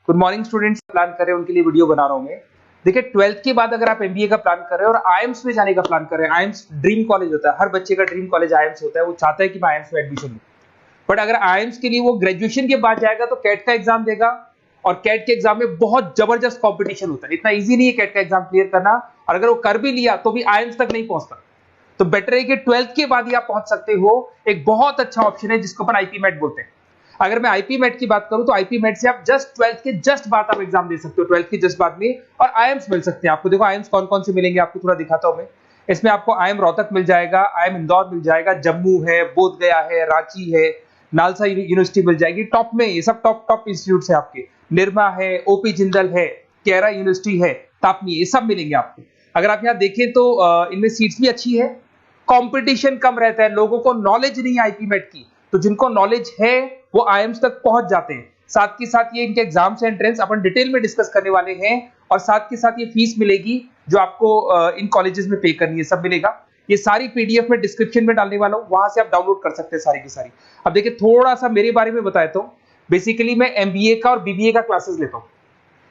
Good morning students, plan कर रहे हैं उनके लिए वीडियो बना रहा हूं मैं। देखिए 12th के बाद अगर आप एमबीए का प्लान कर रहे हैं और आईएम्स में जाने का प्लान कर रहे हैं, आईएम्स ड्रीम कॉलेज होता है, हर बच्चे का ड्रीम कॉलेज आईएम्स होता है, वो चाहता है कि मैं आईएम्स में एडमिशन लूं। बट अगर आईएम्स के लिए वो ग्रेजुएशन के बाद जाएगा तो कैट का एग्जाम देगा और कैट के एग्जाम में बहुत जबरदस्त कॉम्पिटिशन होता है, इतना ईजी नहीं है कैट का एग्जाम क्लियर करना, और अगर वो कर भी लिया तो भी आईएम्स तक नहीं पहुंचता। तो बेटर है कि 12th के बाद ही आप पहुंच सकते हो। एक बहुत अच्छा ऑप्शन है जिसको अपन आईपी मेट बोलते हैं। अगर मैं आईपी मेट की बात करूं तो आईपी मेट से आप जस्ट 12th के जस्ट बाद आप एग्जाम दे सकते हो, 12th के जस्ट बाद में, और आईएम्स मिल सकते हैं आपको। देखो आईएम्स कौन कौन से मिलेंगे आपको थोड़ा दिखाता हूं मैं। इसमें आपको आईएम रोहतक मिल जाएगा, आईएम इंदौर मिल जाएगा, जम्मू है, बोधगया है, रांची है, नालसा यूनिवर्सिटी मिल जाएगी। टॉप में ये सब टॉप इंस्टीट्यूट है आपके, निर्मा है, ओपी जिंदल है, केरा यूनिवर्सिटी है, तापनी, ये सब मिलेंगे आपको। अगर आप यहाँ देखें तो इनमें सीट्स भी अच्छी है, कंपटीशन कम रहता है, लोगों को नॉलेज नहीं है आईपी मेट की, तो जिनको नॉलेज है वो आईएम्स तक पहुंच जाते हैं। साथ के साथ ये इनके एग्जाम्स एंट्रेंस अपन डिटेल में डिस्कस करने वाले हैं, और साथ के साथ ये फीस मिलेगी जो आपको इन कॉलेजेस में पे करनी है, सब मिलेगा। ये सारी पीडीएफ में डिस्क्रिप्शन में डालने वाला हूं, वहां से आप डाउनलोड कर सकते हैं सारी की सारी। अब देखिए थोड़ा सा मेरे बारे में बताता हूं। बेसिकली मैं एमबीए का और बीबीए का क्लासेस लेता हूं।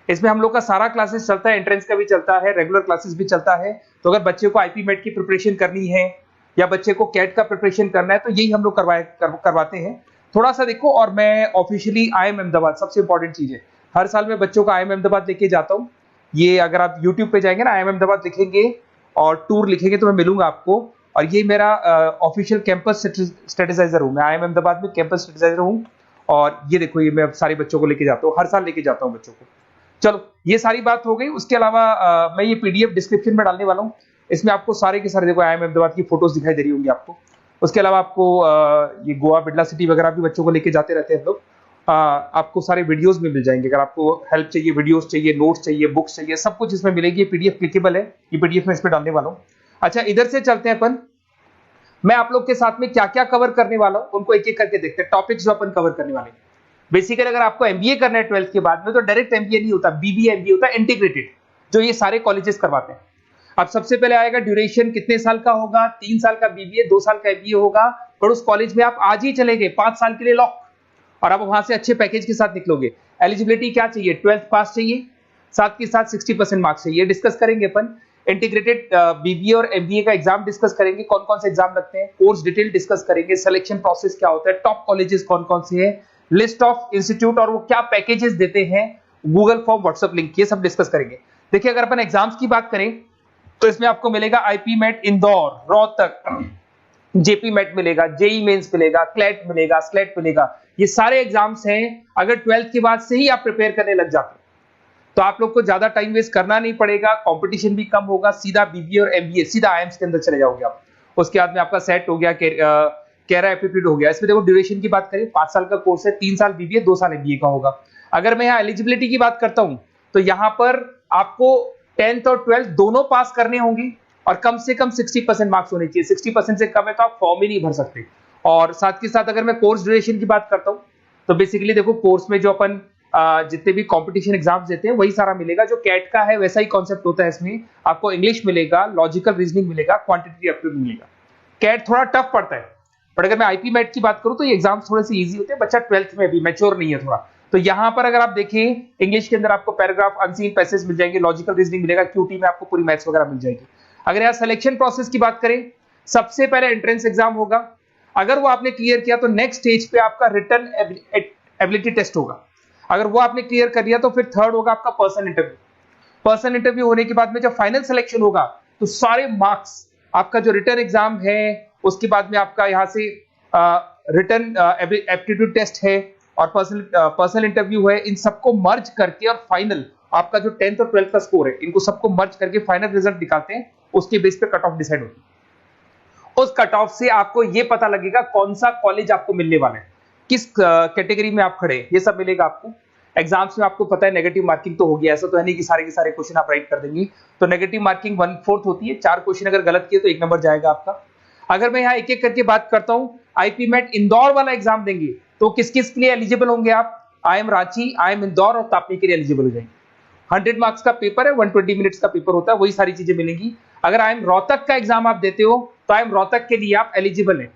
इसमें हम लोग का सारा क्लासेस चलता है, एंट्रेंस का भी चलता है, रेगुलर क्लासेस भी चलता है। तो अगर बच्चे को आईपी मेट की प्रिपरेशन करनी है या बच्चे को कैट का प्रिपरेशन करना है तो यही हम लोग करवाते हैं। थोड़ा सा देखो, और मैं ऑफिशियली आईएम अहमदाबाद, सबसे इंपॉर्टेंट चीज है, हर साल मैं बच्चों को आईएम अहमदाबाद लेके जाता हूँ। ये अगर आप यूट्यूब पे जाएंगे ना, आईएम अहमदाबाद लिखेंगे और टूर लिखेंगे तो मैं मिलूंगा आपको। और ये मेरा ऑफिशियल कैंपस स्ट्रेटेजाइजर हूँ, मैं आईएम अहमदाबाद में कैंपस स्ट्रेटेजाइजर हूँ। और ये देखो, ये मैं सारे बच्चों को लेके जाता हूँ, हर साल लेके जाता हूँ बच्चों को। चलो ये सारी बात हो गई। उसके अलावा मैं ये पीडीएफ डिस्क्रिप्शन में डालने वाला हूँ। इसमें आपको सारे के सारे, देखो आईएम अहमदाबाद की फोटोज दिखाई दे रही होंगी आपको। उसके अलावा आपको ये गोवा, बिरला सिटी वगैरह भी बच्चों को लेके जाते रहते हैं हम लोग। आपको सारे वीडियोस में मिल जाएंगे। अगर आपको हेल्प चाहिए, वीडियोस चाहिए, नोट्स चाहिए, बुक्स चाहिए, सब कुछ इसमें मिलेगी। ये पीडीएफ क्लिकेबल है, ये पीडीएफ में इसमें डालने वाला हूँ। अच्छा, इधर से चलते हैं अपन। मैं आप लोग के साथ में क्या क्या कवर करने वाला हूँ उनको एक एक करके देखते हैं, टॉपिक्स जो अपन कवर करने वाले हैं। बेसिकली अगर आपको एमबीए करना है 12th के बाद में, तो डायरेक्ट एमबीए नहीं होता, बीबीए एमबीए होता है, इंटीग्रेटेड, जो ये सारे कॉलेजेस करवाते हैं। अब सबसे पहले आएगा ड्यूरेशन, कितने साल का होगा, 3 साल का बीबीए, 2 साल का एमबीए होगा। और उस कॉलेज में आप आज ही चले गए 5 साल के लिए लॉक, और आप वहां से अच्छे पैकेज के साथ निकलोगे। एलिजिबिलिटी क्या चाहिए, 12th पास चाहिए, साथ के साथ 60% मार्क्स चाहिए। डिस्कस करेंगे अपन इंटीग्रेटेड बीबीए और एमबीए का एग्जाम डिस्कस करेंगे, कौन कौन से एग्जाम लगते हैं, कोर्स डिटेल डिस्कस करेंगे, सिलेक्शन प्रोसेस क्या होता है, टॉप कॉलेजेस कौन कौन से हैं, लिस्ट ऑफ इंस्टीट्यूट और वो क्या पैकेजेस देते हैं, गूगल फॉर्म, व्हाट्सएप लिंक, ये सब डिस्कस करेंगे। देखिए अगर अपन एग्जाम्स की बात करें तो इसमें आपको मिलेगा IP MAT Indore, Rohtak, JP MAT मिलेगा, जेई मेंस मिलेगा, क्लेट मिलेगा, स्लेट मिलेगा। ये सारे एग्जाम्स हैं। अगर 12th के बाद से ही आप प्रिपेयर करने लग जाते तो आप लोग को ज्यादा टाइम वेस्ट करना नहीं पड़ेगा, कंपटीशन भी कम होगा, सीधा बीबीए और एमबीए, सीधा आईएम्स के अंदर चले जाओगे आप। उसके बाद में आपका सेट हो गया, कैरा एप्टीट्यूड हो गया। इसमें देखो ड्यूरेशन की बात करें, 5 साल का कोर्स है, 3 साल बीबीए, 2 साल एमबीए का होगा। अगर मैं यहाँ एलिजिबिलिटी की बात करता हूँ तो यहाँ पर आपको 10th और 12th दोनों पास करने होंगे और कम से कम 60% मार्क्स होने चाहिए। 60% से कम है तो आप फॉर्म ही नहीं भर सकते। और साथ के साथ अगर मैं कोर्स ड्यूरेशन की बात करता हूँ तो बेसिकली देखो, कोर्स में जो अपन जितने भी कंपटीशन एग्जाम्स देते हैं वही सारा मिलेगा। जो कैट का है वैसा ही कॉन्सेप्ट होता है। इसमें आपको इंग्लिश मिलेगा, लॉजिकल रीजनिंग मिलेगा, क्वांटिटेटिव एप्टीट्यूड मिलेगा। कैट थोड़ा टफ पड़ता है, बट अगर मैं आईपी मेट की बात करूं तो ये एग्जाम्स थोड़े से इजी होते हैं। बच्चा 12th में भी मैच्योर नहीं है थोड़ा, तो यहां पर अगर आप देखें इंग्लिश के अंदर आपको पैराग्राफ, अनसीन पैसेज मिल जाएंगे, लॉजिकल रीजनिंग मिलेगा, क्यूटी में आपको पूरी मैथ्स वगैरह मिल जाएगी। अगर यहाँ सिलेक्शन प्रोसेस की बात करें, सबसे पहले एंट्रेंस एग्जाम होगा। अगर वो आपने क्लियर किया तो नेक्स्ट स्टेज पे आपका रिटन एबिलिटी टेस्ट होगा। अगर वो आपने क्लियर कर लिया तो फिर थर्ड होगा आपका पर्सनल इंटरव्यू। पर्सनल इंटरव्यू होने के बाद में जब फाइनल सिलेक्शन होगा तो सारे मार्क्स, आपका जो रिटन एग्जाम है, उसके बाद में आपका यहाँ से रिटन एप्टीट्यूड टेस्ट है और पर्सनल इंटरव्यू है, इन सबको मर्ज करके और फाइनल आपका जो 10th और 12th का स्कोर है, इनको सबको मर्ज करके फाइनल रिजल्ट निकालते हैं। उसके बेस पे कट ऑफ डिसाइड होती है। उस कट ऑफ से आपको ये पता लगेगा कौन सा कॉलेज आपको मिलने वाला है, किस कैटेगरी में आप खड़े हैं, ये सब मिलेगा आपको। एग्जाम्स में आपको पता है नेगेटिव मार्किंग तो होगी, ऐसा तो है नहीं कि सारे के सारे क्वेश्चन आप राइट कर देंगे। तो नेगेटिव मार्किंग 1/4 होती है, 4 क्वेश्चन अगर गलत किए तो 1 नंबर जाएगा आपका। अगर मैं यहाँ एक एक करके बात करता हूँ, आईपी मेट इंदौर वाला एग्जाम देंगे तो किस किस के लिए एलिजिबल होंगे आप, आईएम रांची, आईएम इंदौर और तापनी के लिए एलिजिबल हो जाएंगे। 100 मार्क्स का पेपर है, 120 मिनट्स का पेपर होता है, वही सारी चीजें मिलेंगी। अगर आईएम रोहतक का एग्जाम आप देते हो तो आईएम रोहतक के लिए आप एलिजिबल है।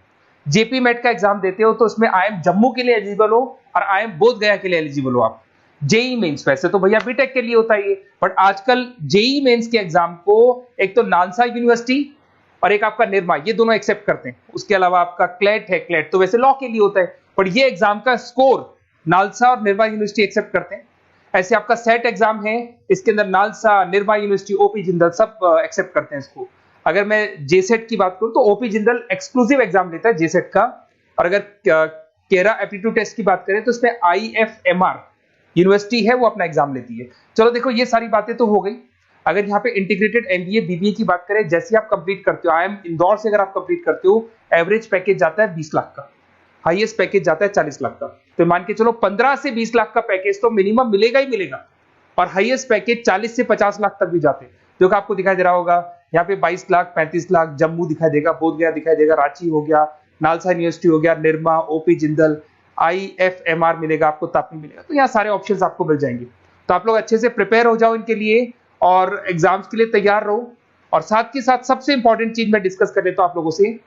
जेपी मेट का एग्जाम देते हो तो उसमें आईएम जम्मू के लिए एलिजिबल हो और आईएम बोधगया के लिए एलिजिबल हो आप। जेई मेंस, वैसे तो भैया बीटेक के लिए होता है ये, बट आजकल जेई मेंस के एग्जाम को एक तो नालसा यूनिवर्सिटी और एक आपका निर्मा, ये दोनों एक्सेप्ट करते हैं। उसके अलावा आपका क्लेट है, क्लेट तो वैसे लॉ के लिए होता है, बट ये एग्जाम का स्कोर नालसा और निर्मा यूनिवर्सिटी एक्सेप्ट करते हैं। ऐसे आपका सेट एग्जाम है, इसके अंदर NALSA, Nirma university, OP Jindal सब एक्सेप्ट करते हैं इसको। अगर मैं जेसेट की बात करूं तो ओपी जिंदल एक्सक्लूसिव एग्जाम लेता है जेसेट का, और अगर केरा एप्टीट्यूड टेस्ट की बात करें तो इसमें आईएफएमआर यूनिवर्सिटी है वो अपना एग्जाम लेती है। चलो देखो ये सारी बातें तो हो गई। अगर यहाँ पे इंटीग्रेटेड एमबीए बीबीए की बात करें, जैसे आप कंप्लीट करते हो, आईएम इंदौर से अगर आप कंप्लीट करते हो, एवरेज पैकेज जाता है 20 लाख का, हाईएस्ट पैकेज जाता है 40 लाख का। तो मान के चलो 15 से 20 लाख का पैकेज तो मिनिमम मिलेगा ही मिलेगा, और हाईएस्ट पैकेज 40 से 50 लाख तक भी जाते हैं, जो कि आपको दिखाई दे रहा होगा यहाँ पे 22 लाख, 35 लाख, जम्मू दिखाई देगा, बोधगया दिखाई देगा, रांची हो गया, नालसा यूनिवर्सिटी हो गया, निर्मा, ओपी जिंदल, आईएफएमआर मिलेगा आपको, तापी मिलेगा। तो यहाँ सारे ऑप्शंस आपको मिल जाएंगे। तो आप लोग अच्छे से प्रिपेयर हो जाओ इनके लिए और एग्जाम्स के लिए तैयार रहो। और साथ के साथ सबसे इंपॉर्टेंट चीज मैं डिस्कस कर लेता हूं आप लोगों से।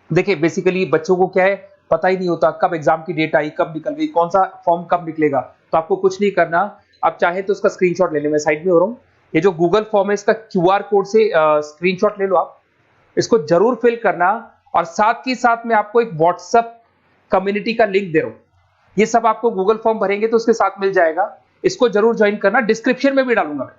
देखिए बेसिकली बच्चों को क्या है, पता ही नहीं होता कब एग्जाम की डेट आई, कब निकल गई, कौन सा फॉर्म कब निकलेगा। तो आपको कुछ नहीं करना, आप चाहे तो उसका स्क्रीनशॉट ले लें, मैं साइड में हो रहा हूँ। ये जो गूगल फॉर्म है इसका क्यूआर कोड से स्क्रीनशॉट ले लो, आप इसको जरूर फिल करना। और साथ ही साथ मैं आपको एक व्हाट्सएप कम्युनिटी का लिंक दे रहा हूँ, ये सब आपको गूगल फॉर्म भरेंगे तो उसके साथ मिल जाएगा, इसको जरूर ज्वाइन करना। डिस्क्रिप्शन में भी डालूंगा मैं,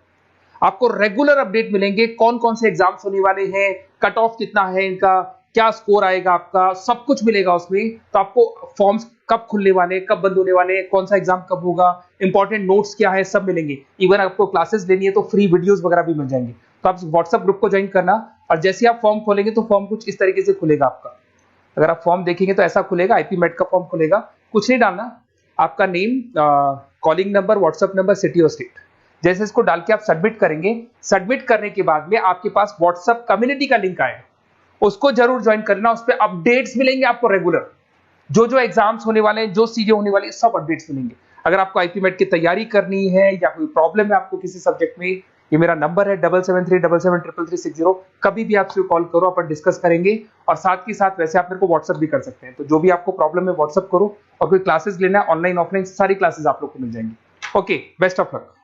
आपको रेगुलर अपडेट मिलेंगे, कौन कौन से एग्जाम्स होने वाले हैं, कट ऑफ कितना है इनका, क्या स्कोर आएगा आपका, सब कुछ मिलेगा उसमें। तो आपको फॉर्म्स कब खुलने वाले, कब बंद होने वाले, कौन सा एग्जाम कब होगा, इंपॉर्टेंट नोट्स क्या है, सब मिलेंगे। इवन आपको क्लासेस लेनी है तो फ्री वीडियोस वगैरह भी मिल जाएंगे। तो आप व्हाट्सएप ग्रुप को ज्वाइन करना, और जैसे आप फॉर्म खोलेंगे तो फॉर्म कुछ इस तरीके से खुलेगा आपका। अगर आप फॉर्म देखेंगे तो ऐसा खुलेगा, आईपी मेट का फॉर्म खुलेगा, कुछ नहीं डालना, आपका name, calling number, WhatsApp number, city और स्टेट, जैसे इसको डाल के आप सबमिट करेंगे। सबमिट करने के बाद में आपके पास व्हाट्सएप कम्युनिटी का लिंक आएगा, उसको जरूर ज्वाइन करना। उस पर अपडेट्स मिलेंगे आपको रेगुलर, जो जो एग्जाम्स होने वाले हैं, जो चीजें होने वाली है, सब अपडेट्स मिलेंगे। अगर आपको आईपी मेट की तैयारी करनी है या कोई प्रॉब्लम है आपको किसी सब्जेक्ट में, ये मेरा नंबर है 7737733360, कभी भी आपसे कॉल करो, अपन डिस्कस करेंगे। और साथ ही साथ वैसे आप मेरे को व्हाट्सएप भी कर सकते हैं, तो जो भी आपको प्रॉब्लम है व्हाट्सएप करो। और कोई क्लासेस लेना है ऑनलाइन ऑफलाइन, सारी क्लासेस आप लोग को मिल जाएंगी। Okay, best of luck.